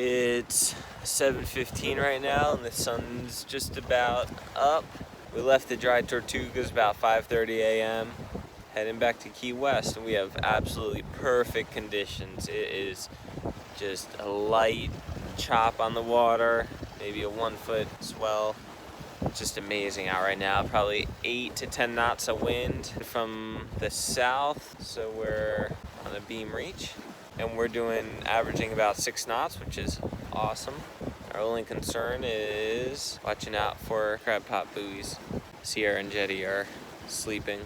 It's 7:15 right now and the sun's just about up. We left the dry Tortugas about 5:30 a.m. heading back to Key West, and we have absolutely perfect conditions. It is just a light chop on the water, maybe a 1 foot swell. It's just amazing out right now. Probably 8 to 10 knots of wind from the south, so we're on a beam reach, and we're averaging about 6 knots, which is awesome. Our only concern is watching out for crab pot buoys. Sierra and Jetty are sleeping.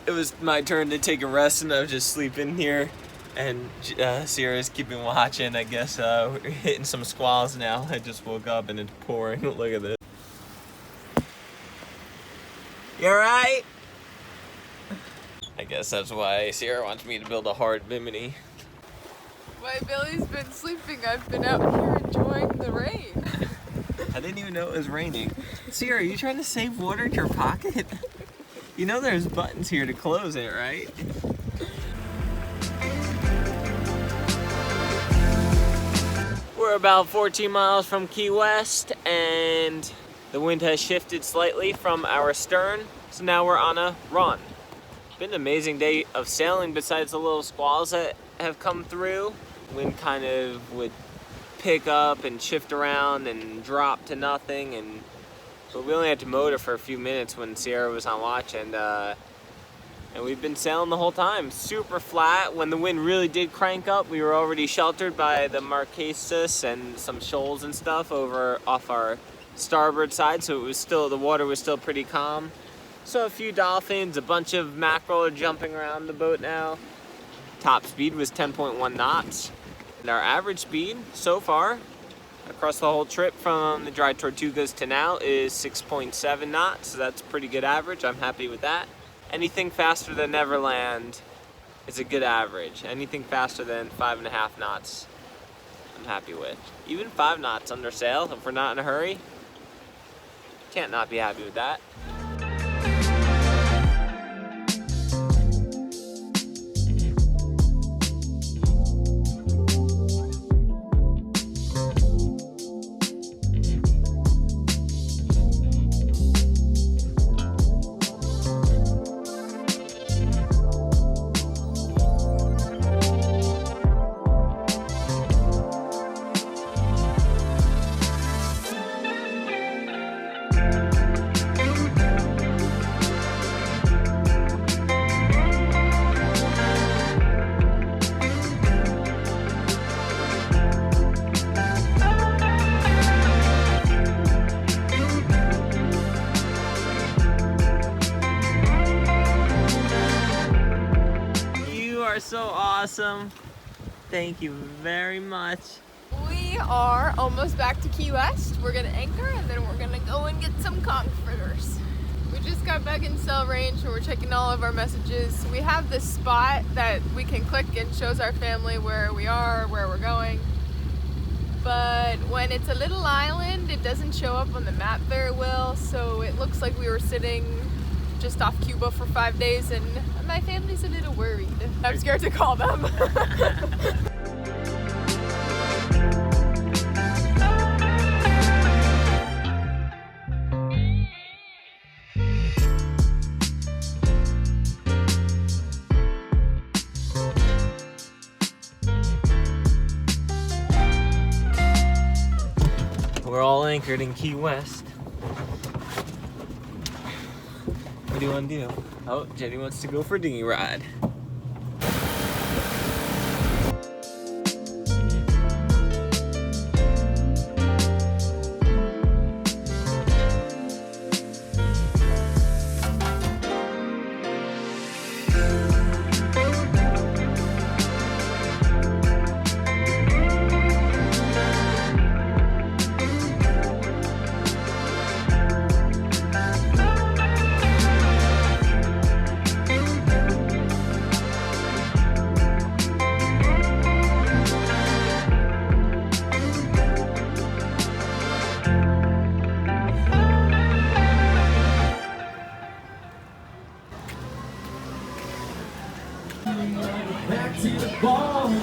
It was my turn to take a rest, and I was just sleeping here, and Sierra's keeping watch, and I guess we're hitting some squalls now. I just woke up and it's pouring. Look at this. You alright? I guess that's why Sierra wants me to build a hard bimini. While Billy's been sleeping, I've been out here enjoying the rain. I didn't even know it was raining. Sierra, are you trying to save water in your pocket? You know there's buttons here to close it, right? We're about 14 miles from Key West, and the wind has shifted slightly from our stern, so now we're on a run. It's been an amazing day of sailing besides the little squalls that have come through. Wind kind of would pick up and shift around and drop to nothing, but we only had to motor for a few minutes when Sierra was on watch, and we've been sailing the whole time. Super flat. When the wind really did crank up, we were already sheltered by the Marquesas and some shoals and stuff over off our starboard side, so the water was still pretty calm. So a few dolphins, a bunch of mackerel are jumping around the boat now. Top speed was 10.1 knots. And our average speed so far across the whole trip from the dry Tortugas to now is 6.7 knots, so that's a pretty good average. I'm happy with that. Anything faster than Neverland is a good average. Anything faster than 5.5 knots, I'm happy with. Even 5 knots under sail, if we're not in a hurry, can't not be happy with that. So awesome. Thank you very much. We are almost back to Key West. We're gonna anchor, and then we're gonna go and get some conch fritters. We just got back in cell range, and we're checking all of our messages. We have this spot that we can click and shows our family where we are, where we're going. But when it's a little island, it doesn't show up on the map very well, so it looks like we were sitting just off Cuba for 5 days, and my family's a little worried. I'm scared to call them. We're all anchored in Key West. What do you want to do? Oh, Jenny wants to go for a dinghy ride. Back to the ball.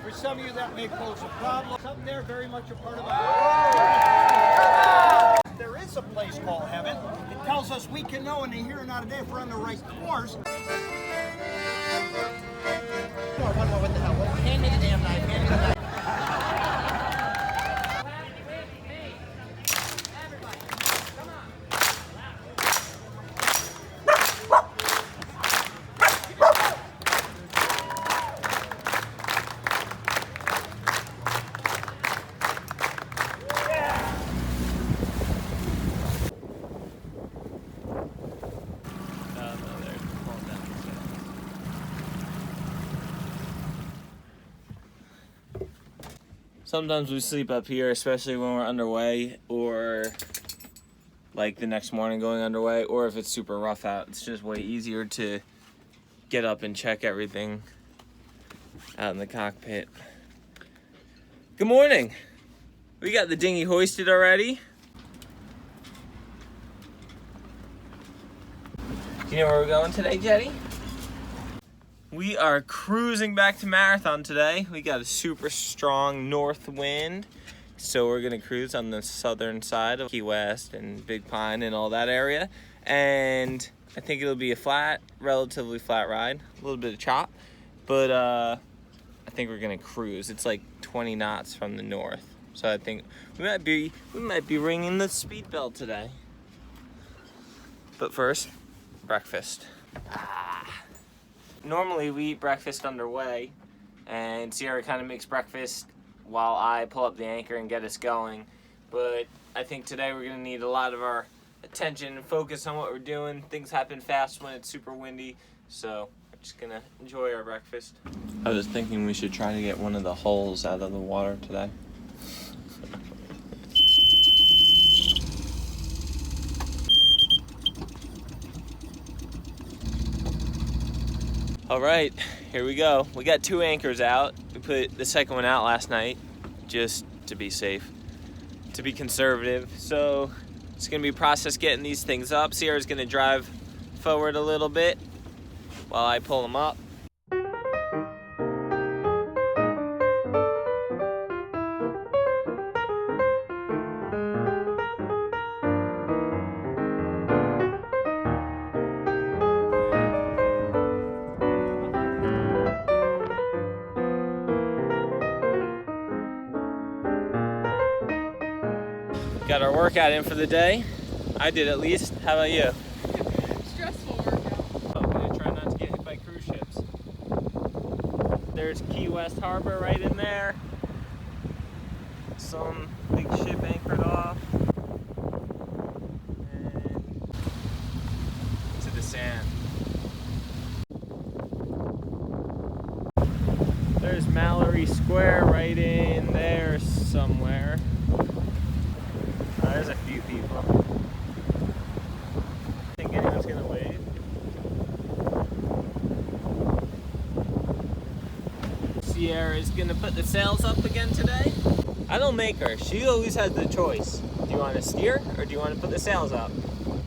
For some of you, that may pose a problem. Up there, very much a part of it. There is a place called heaven. It tells us we can know in the here and now today if we're on the right course. One more, what the hell? Hand me the damn knife. Hand me the knife. Sometimes we sleep up here, especially when we're underway, or like the next morning going underway, or if it's super rough out. It's just way easier to get up and check everything out in the cockpit. Good morning. We got the dinghy hoisted already. Do you know where we're going today, Jetty? We are cruising back to Marathon today. We got a super strong north wind, so we're gonna cruise on the southern side of Key West and Big Pine and all that area. And I think it'll be a relatively flat ride, a little bit of chop, but I think we're gonna cruise. It's like 20 knots from the north, so I think we might be ringing the speed belt today. But first, breakfast. Normally we eat breakfast underway, and Sierra kind of makes breakfast while I pull up the anchor and get us going. But I think today we're gonna need a lot of our attention and focus on what we're doing. Things happen fast when it's super windy, so we're just gonna enjoy our breakfast. I was thinking we should try to get one of the hulls out of the water today. All right, here we go. We got 2 anchors out. We put the second one out last night just to be safe, to be conservative. So it's gonna be a process getting these things up. Sierra's gonna drive forward a little bit while I pull them up. Got our workout in for the day. I did at least. How about you? Stressful workout. I'm gonna try not to get hit by cruise ships. There's Key West Harbor right in there. Some big ship anchored off. And to the sand. There's Mallory Square right in there somewhere. There's a few people. Think anyone's gonna wave? Sierra's gonna put the sails up again today. I don't make her. She always has the choice. Do you want to steer or do you want to put the sails up?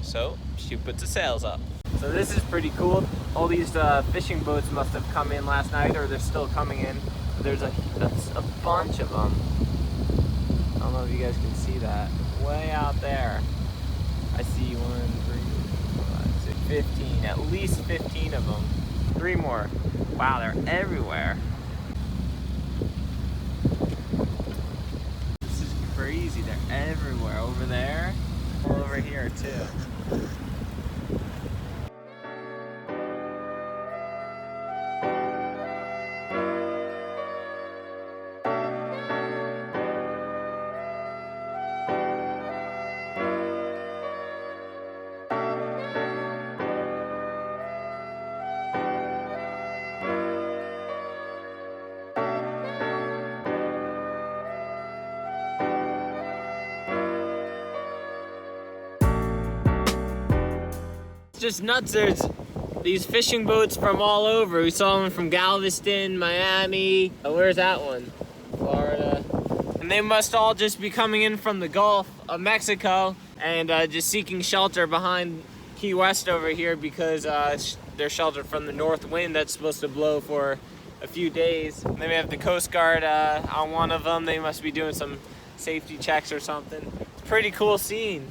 So she puts the sails up. So this is pretty cool. All these fishing boats must have come in last night, or they're still coming in. There's a bunch of them. I don't know if you guys can see that. Way out there. I see 1, 3, 4, 5, 6, 15. At least 15 of them. 3 more. Wow, they're everywhere. This is crazy. They're everywhere. Over there. All over here too. just nuts. There's these fishing boats from all over. We saw them from Galveston, Miami. Where's that one? Florida. And they must all just be coming in from the Gulf of Mexico and just seeking shelter behind Key West over here because they're sheltered from the north wind that's supposed to blow for a few days. And then we have the Coast Guard on one of them. They must be doing some safety checks or something. It's a pretty cool scene.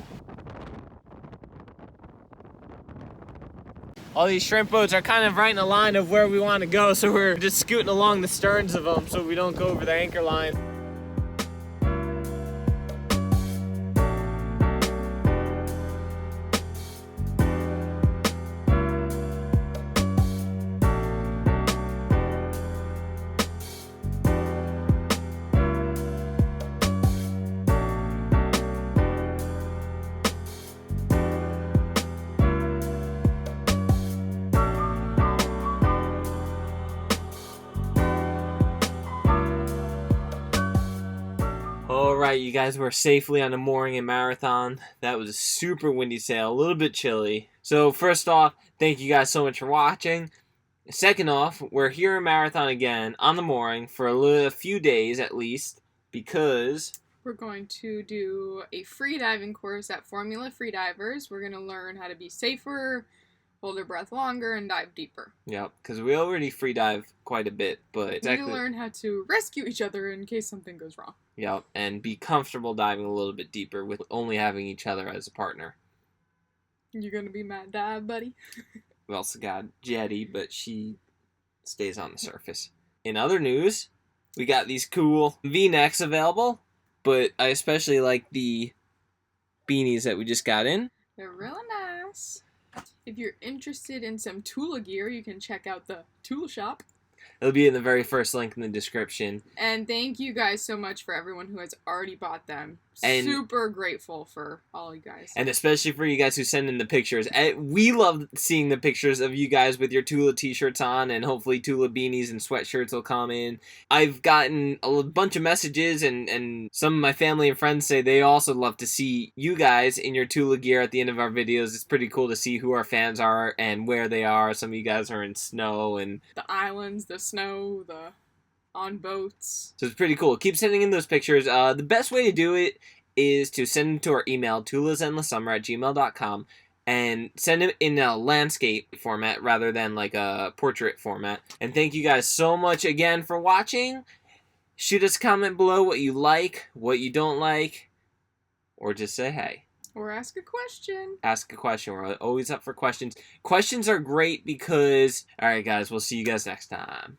All these shrimp boats are kind of right in a line of where we want to go, so we're just scooting along the sterns of them so we don't go over the anchor line. Alright, you guys, we're safely on the mooring in Marathon. That was a super windy sail, a little bit chilly. So first off, thank you guys so much for watching. Second off, we're here in Marathon again on the mooring for a few days at least because we're going to do a free diving course at Formula Freedivers. We're going to learn how to be safer, hold our breath longer, and dive deeper. Yep, because we already free dive quite a bit, but we need to learn how to rescue each other in case something goes wrong. Yep, and be comfortable diving a little bit deeper with only having each other as a partner. You gonna be my dive buddy? We also got Jetty, but she stays on the surface. In other news, we got these cool V-necks available, but I especially like the beanies that we just got in. They're really nice. If you're interested in some Tula gear, you can check out the Tula shop. It'll be in the very first link in the description. And thank you guys so much for everyone who has already bought them. And super grateful for all you guys. And especially for you guys who send in the pictures. We love seeing the pictures of you guys with your Tula t-shirts on, and hopefully Tula beanies and sweatshirts will come in. I've gotten a bunch of messages, and some of my family and friends say they also love to see you guys in your Tula gear at the end of our videos. It's pretty cool to see who our fans are and where they are. Some of you guys are in snow and the islands, the snow, the on boats. So it's pretty cool. Keep sending in those pictures. The best way to do it is to send them to our email, tulasendlesssummer@gmail.com, and send it in a landscape format rather than like a portrait format. And thank you guys so much again for watching. Shoot us a comment below what you like, what you don't like, or just say hey. Or ask a question. Ask a question. We're always up for questions. Questions are great because, alright guys, we'll see you guys next time.